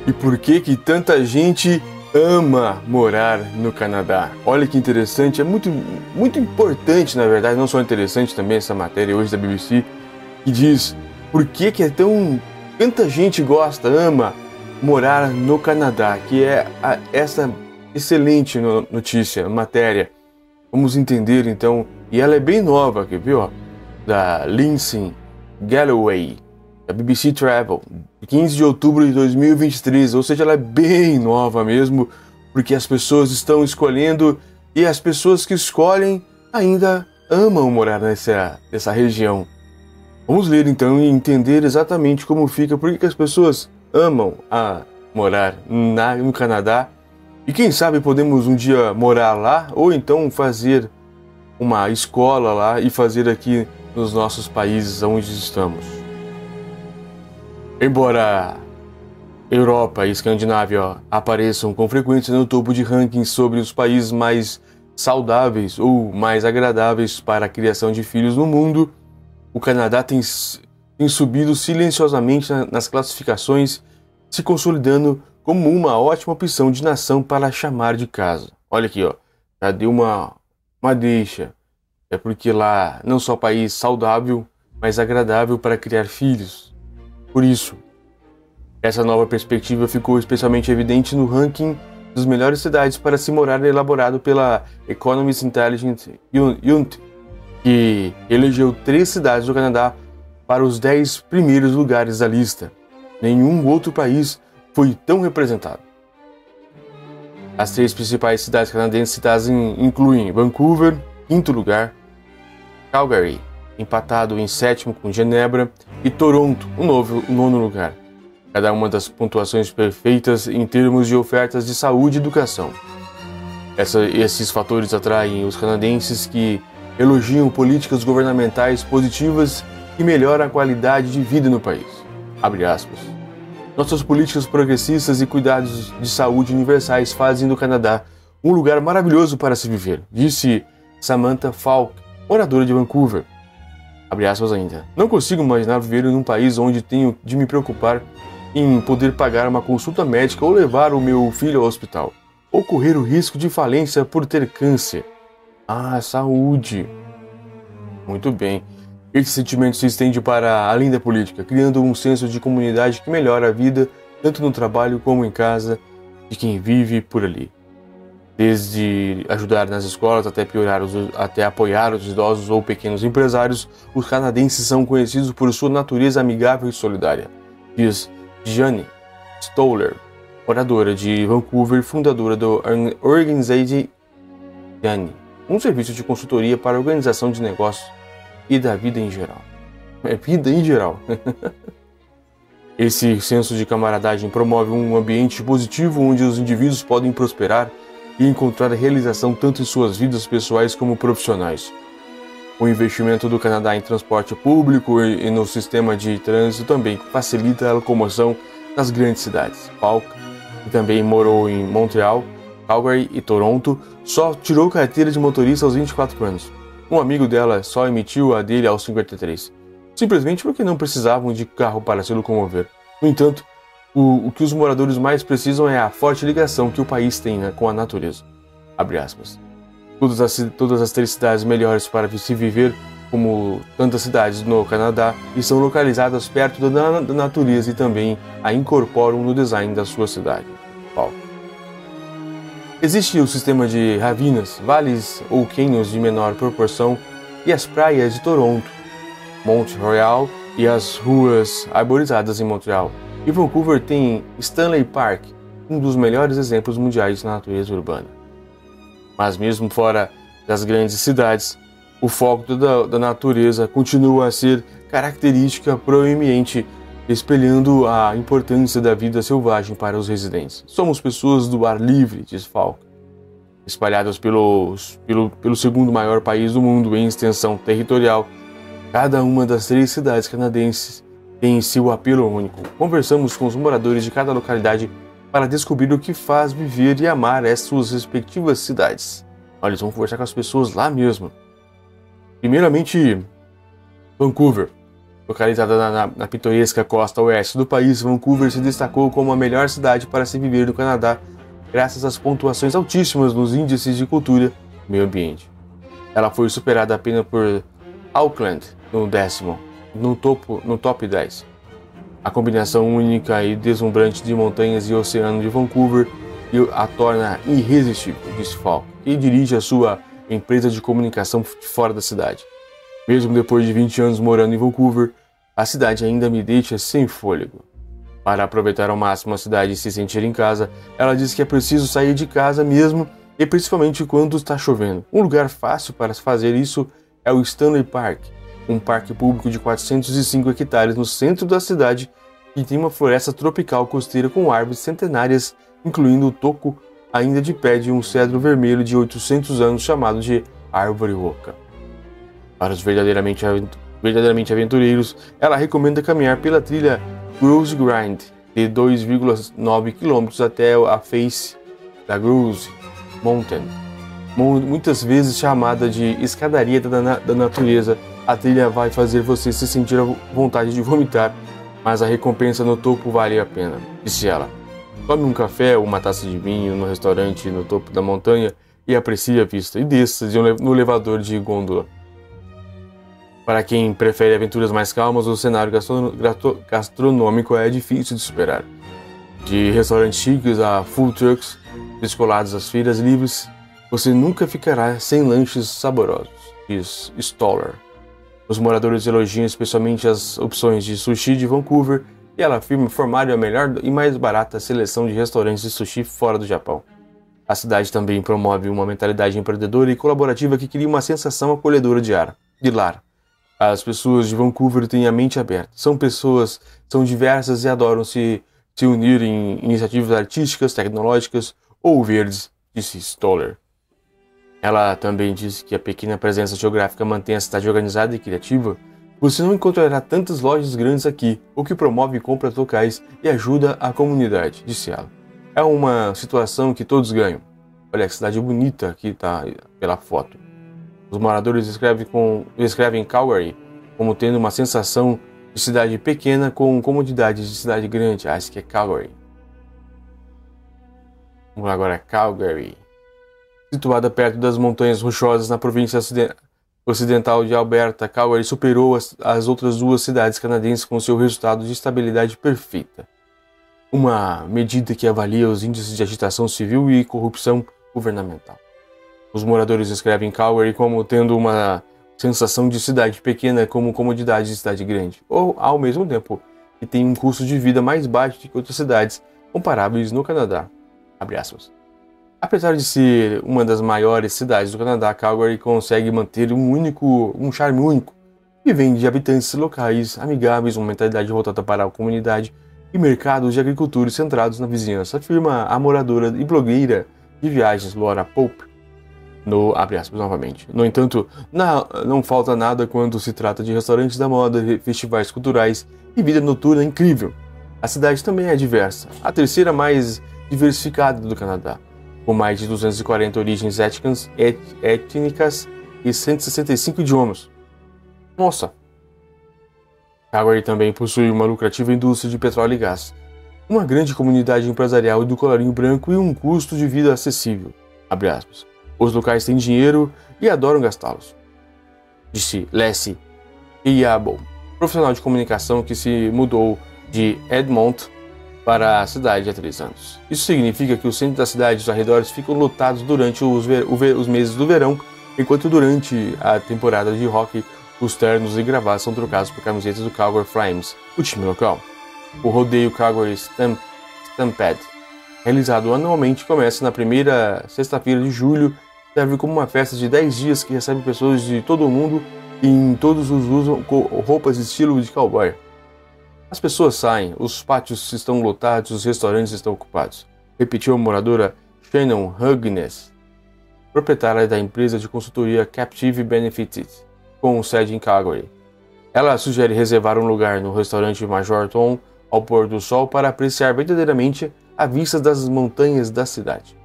E por que que tanta gente ama morar no Canadá? Olha que interessante, é muito importante, na verdade, não só interessante também essa matéria hoje da BBC, que diz por que que tanta gente gosta, ama morar no Canadá, que é essa excelente notícia, matéria. Vamos entender então, e ela é bem nova, quer ver, ó, da Lindsay Galloway, da BBC Travel, 15 de outubro de 2023, ou seja, ela é bem nova mesmo, porque as pessoas estão escolhendo e as pessoas que escolhem ainda amam morar nessa região. Vamos ler então e entender exatamente como fica, por que as pessoas amam morar no Canadá. E quem sabe podemos um dia morar lá, ou então fazer uma escola lá e fazer aqui nos nossos países onde estamos. Embora Europa e Escandinávia apareçam com frequência no topo de rankings sobre os países mais saudáveis ou mais agradáveis para a criação de filhos no mundo, o Canadá tem subido silenciosamente nas classificações, se consolidando como uma ótima opção de nação para chamar de casa. Olha aqui, ó, já deu uma deixa. É porque lá não só país saudável, mas agradável para criar filhos. Por isso, essa nova perspectiva ficou especialmente evidente no ranking das melhores cidades para se morar elaborado pela Economist Intelligence Unit, que elegeu 3 cidades do Canadá para os 10 primeiros lugares da lista. Nenhum outro país foi tão representado. As 3 principais cidades canadenses citadas incluem Vancouver, 5º lugar, Calgary, empatado em 7º com Genebra, e Toronto, o 9º lugar. Cada uma das pontuações perfeitas em termos de ofertas de saúde e educação. Esses fatores atraem os canadenses que elogiam políticas governamentais positivas que melhoram a qualidade de vida no país. Abre aspas. Nossas políticas progressistas e cuidados de saúde universais fazem do Canadá um lugar maravilhoso para se viver, disse Samantha Falk, moradora de Vancouver. Abre aspas ainda. Não consigo imaginar viver em um país onde tenho de me preocupar em poder pagar uma consulta médica ou levar o meu filho ao hospital, ou correr o risco de falência por ter câncer. Saúde. Muito bem. Esse sentimento se estende para além da política, criando um senso de comunidade que melhora a vida, tanto no trabalho como em casa, de quem vive por ali. Desde ajudar nas escolas até apoiar os idosos ou pequenos empresários, os canadenses são conhecidos por sua natureza amigável e solidária, diz Jane Stoller, moradora de Vancouver, fundadora do Organization Jane, um serviço de consultoria para a organização de negócios e da vida em geral. Vida em geral. Esse senso de camaradagem promove um ambiente positivo onde os indivíduos podem prosperar e encontrar realização tanto em suas vidas pessoais como profissionais. O investimento do Canadá em transporte público e no sistema de trânsito também facilita a locomoção nas grandes cidades. Falk, que também morou em Montreal, Calgary e Toronto, só tirou carteira de motorista aos 24 anos. Um amigo dela só emitiu a dele aos 53, simplesmente porque não precisavam de carro para se locomover. No entanto, o que os moradores mais precisam é a forte ligação que o país tem com a natureza. Abre aspas. Todas as 3 cidades melhores para se viver, como tantas cidades no Canadá, estão localizadas perto da natureza e também a incorporam no design da sua cidade. Existe o sistema de ravinas, vales ou cânions de menor proporção e as praias de Toronto, Mont Royal e as ruas arborizadas em Montreal. E Vancouver tem Stanley Park, um dos melhores exemplos mundiais de natureza urbana. Mas mesmo fora das grandes cidades, o foco da natureza continua a ser característica proeminente, espelhando a importância da vida selvagem para os residentes. Somos pessoas do ar livre, diz Falk, espalhadas pelo 2º maior país do mundo em extensão territorial. Cada uma das 3 cidades canadenses tem seu apelo único. Conversamos com os moradores de cada localidade para descobrir o que faz viver e amar as suas respectivas cidades. Olha, eles vão conversar com as pessoas lá mesmo. Primeiramente, Vancouver. Localizada na pitoresca costa oeste do país, Vancouver se destacou como a melhor cidade para se viver no Canadá, graças às pontuações altíssimas nos índices de cultura e meio ambiente. Ela foi superada apenas por Auckland no top 10. A combinação única e deslumbrante de montanhas e oceano de Vancouver a torna irresistível, disse Falk, que dirige a sua empresa de comunicação fora da cidade. Mesmo depois de 20 anos morando em Vancouver, a cidade ainda me deixa sem fôlego. Para aproveitar ao máximo a cidade e se sentir em casa, ela diz que é preciso sair de casa mesmo, e principalmente quando está chovendo. Um lugar fácil para fazer isso é o Stanley Park, um parque público de 405 hectares no centro da cidade, que tem uma floresta tropical costeira com árvores centenárias, incluindo o toco ainda de pé de um cedro vermelho de 800 anos chamado de Árvore Oca. Para os verdadeiramente aventureiros, ela recomenda caminhar pela trilha Grouse Grind, de 2,9 km até a face da Grouse Mountain. Muitas vezes chamada de escadaria da natureza, a trilha vai fazer você se sentir à vontade de vomitar, mas a recompensa no topo vale a pena, disse ela. Tome um café ou uma taça de vinho no restaurante no topo da montanha e aprecie a vista, e desça no elevador de gôndola. Para quem prefere aventuras mais calmas, o cenário gastronômico é difícil de superar. De restaurantes chiques a food trucks descolados às feiras livres, você nunca ficará sem lanches saborosos, diz Stoller. Os moradores elogiam especialmente as opções de sushi de Vancouver, e ela afirma formar a melhor e mais barata seleção de restaurantes de sushi fora do Japão. A cidade também promove uma mentalidade empreendedora e colaborativa que cria uma sensação acolhedora de lar. As pessoas de Vancouver têm a mente aberta. São diversas e adoram se unir em iniciativas artísticas, tecnológicas ou verdes, disse Stoller. Ela também disse que a pequena presença geográfica mantém a cidade organizada e criativa. Você não encontrará tantas lojas grandes aqui, o que promove compras locais e ajuda a comunidade, disse ela. É uma situação que todos ganham. Olha que cidade bonita que está pela foto. Os moradores descrevem Calgary como tendo uma sensação de cidade pequena com comodidades de cidade grande. Acho que é Calgary. Vamos lá agora, Calgary. Situada perto das montanhas rochosas na província ocidental de Alberta, Calgary superou as outras duas cidades canadenses com seu resultado de estabilidade perfeita. Uma medida que avalia os índices de agitação civil e corrupção governamental. Os moradores descrevem Calgary como tendo uma sensação de cidade pequena como comodidade de cidade grande, ou, ao mesmo tempo, que tem um custo de vida mais baixo que outras cidades comparáveis no Canadá. Abre aspas. Apesar de ser uma das maiores cidades do Canadá, Calgary consegue manter um charme único, que vem de habitantes locais amigáveis, uma mentalidade voltada para a comunidade e mercados de agricultura centrados na vizinhança, afirma a moradora e blogueira de viagens Laura Pope. Abre aspas novamente. No entanto, não falta nada quando se trata de restaurantes da moda, festivais culturais e vida noturna incrível. A cidade também é diversa, a terceira mais diversificada do Canadá, com mais de 240 origens étnicas e 165 idiomas. Nossa! Calgary também possui uma lucrativa indústria de petróleo e gás, uma grande comunidade empresarial do colarinho branco e um custo de vida acessível. Abre aspas. Os locais têm dinheiro e adoram gastá-los, disse Leslie Iabo, profissional de comunicação que se mudou de Edmonton para a cidade há 3 anos. Isso significa que o centro da cidade e os arredores ficam lotados durante os meses do verão, enquanto durante a temporada de hockey os ternos e gravatas são trocados por camisetas do Calgary Flames, o time local. O rodeio Calgary Stampede, realizado anualmente, começa na primeira sexta-feira de julho, serve como uma festa de 10 dias que recebe pessoas de todo o mundo e em todos os usam roupas de estilo de cowboy. As pessoas saem, os pátios estão lotados, os restaurantes estão ocupados, repetiu a moradora Shannon Hugnes, proprietária da empresa de consultoria Captive Benefits, com sede em Calgary. Ela sugere reservar um lugar no restaurante Major Tom ao pôr do sol para apreciar verdadeiramente a vista das montanhas da cidade.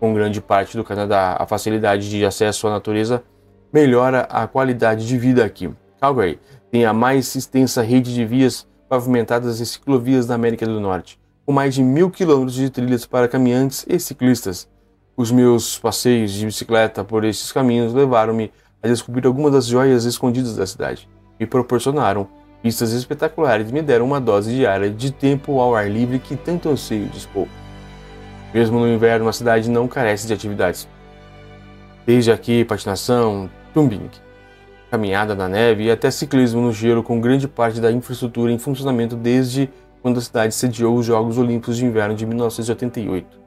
Com grande parte do Canadá, a facilidade de acesso à natureza melhora a qualidade de vida aqui. Calgary tem a mais extensa rede de vias pavimentadas e ciclovias da América do Norte, com mais de 1.000 quilômetros de trilhas para caminhantes e ciclistas. Os meus passeios de bicicleta por estes caminhos levaram-me a descobrir algumas das joias escondidas da cidade. Me proporcionaram vistas espetaculares e me deram uma dose diária de tempo ao ar livre que tanto anseio dispor. Mesmo no inverno, a cidade não carece de atividades. Desde aqui, patinação, tumbling, caminhada na neve e até ciclismo no gelo, com grande parte da infraestrutura em funcionamento desde quando a cidade sediou os Jogos Olímpicos de Inverno de 1988.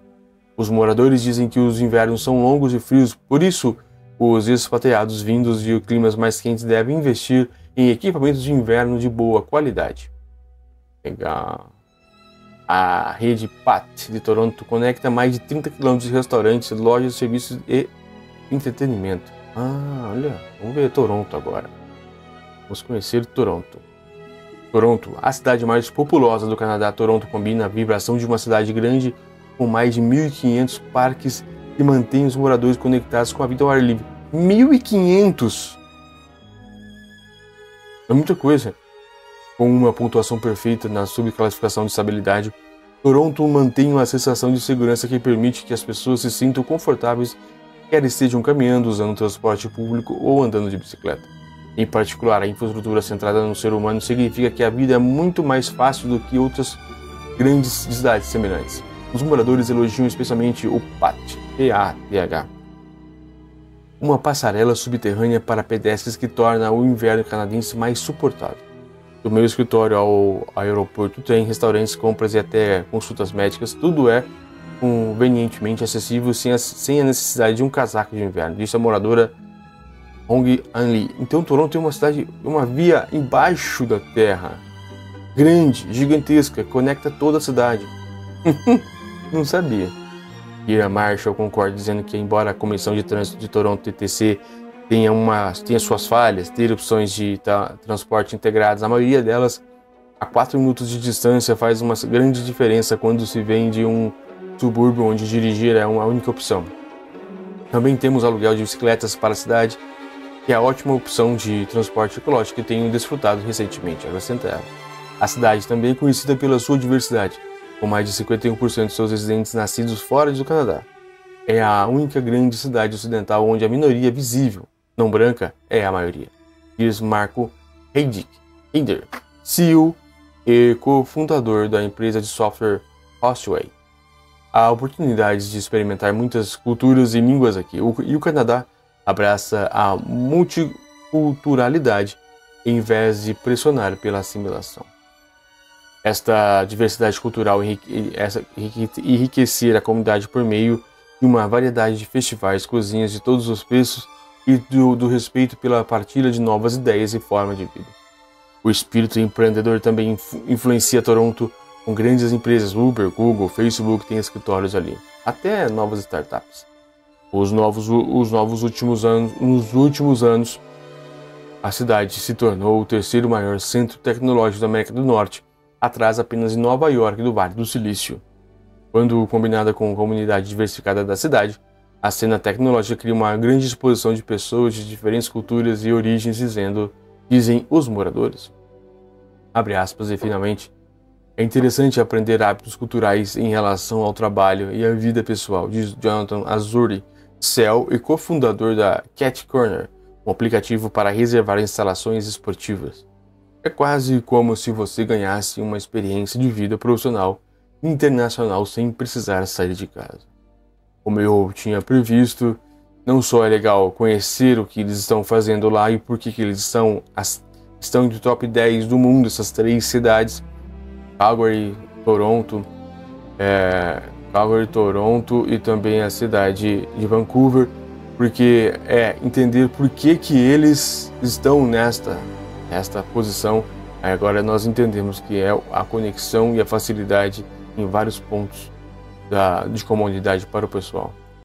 Os moradores dizem que os invernos são longos e frios, por isso os expatriados vindos de climas mais quentes devem investir em equipamentos de inverno de boa qualidade. Legal. A rede PAT de Toronto conecta mais de 30 km de restaurantes, lojas, serviços e entretenimento. Olha, vamos ver Toronto agora. Vamos conhecer Toronto. Toronto, a cidade mais populosa do Canadá. Toronto combina a vibração de uma cidade grande com mais de 1.500 parques que mantém os moradores conectados com a vida ao ar livre. 1.500! É muita coisa. Com uma pontuação perfeita na subclassificação de estabilidade, Toronto mantém uma sensação de segurança que permite que as pessoas se sintam confortáveis, quer estejam caminhando, usando transporte público ou andando de bicicleta. Em particular, a infraestrutura centrada no ser humano significa que a vida é muito mais fácil do que outras grandes cidades semelhantes. Os moradores elogiam especialmente o PATH, P-A-T-H, uma passarela subterrânea para pedestres que torna o inverno canadense mais suportável. Do meu escritório ao aeroporto tem restaurantes, compras e até consultas médicas. Tudo é convenientemente acessível sem a necessidade de um casaco de inverno, disse a moradora Hong An Lee. Então Toronto tem uma via embaixo da terra, grande, gigantesca, conecta toda a cidade. Não sabia. Kira Marshall concorda, dizendo que embora a Comissão de Trânsito de Toronto, TTC, tenha suas falhas, ter opções de transporte integradas, a maioria delas a 4 minutos de distância faz uma grande diferença quando se vem de um subúrbio onde dirigir é uma única opção. Também temos aluguel de bicicletas para a cidade, que é a ótima opção de transporte ecológico que tenho desfrutado recentemente, acrescenta ela. A cidade também é conhecida pela sua diversidade, com mais de 51% de seus residentes nascidos fora do Canadá. É a única grande cidade ocidental onde a minoria visível, não branca, é a maioria, diz Marco Heider, CEO e cofundador da empresa de software Hostway. Há oportunidades de experimentar muitas culturas e línguas aqui, e o Canadá abraça a multiculturalidade em vez de pressionar pela assimilação. Esta diversidade cultural enriquecer a comunidade por meio de uma variedade de festivais, cozinhas de todos os preços e do respeito pela partilha de novas ideias e formas de vida. O espírito empreendedor também influencia Toronto, com grandes empresas Uber, Google, Facebook têm escritórios ali, até novas startups. Nos últimos anos, a cidade se tornou o terceiro maior centro tecnológico da América do Norte, atrás apenas de Nova York e do Vale do Silício. Quando combinada com a comunidade diversificada da cidade, a cena tecnológica cria uma grande exposição de pessoas de diferentes culturas e origens, dizem os moradores. Abre aspas, e finalmente, é interessante aprender hábitos culturais em relação ao trabalho e à vida pessoal, diz Jonathan Azuri, CEO e cofundador da Cat Corner, um aplicativo para reservar instalações esportivas. É quase como se você ganhasse uma experiência de vida profissional internacional sem precisar sair de casa. Como eu tinha previsto, não só é legal conhecer o que eles estão fazendo lá e por que eles estão entre o top 10 do mundo, essas 3 cidades, Calgary, Toronto e também a cidade de Vancouver, porque entender por que eles estão nesta posição. Agora nós entendemos que é a conexão e a facilidade em vários pontos de comunidade para o pessoal.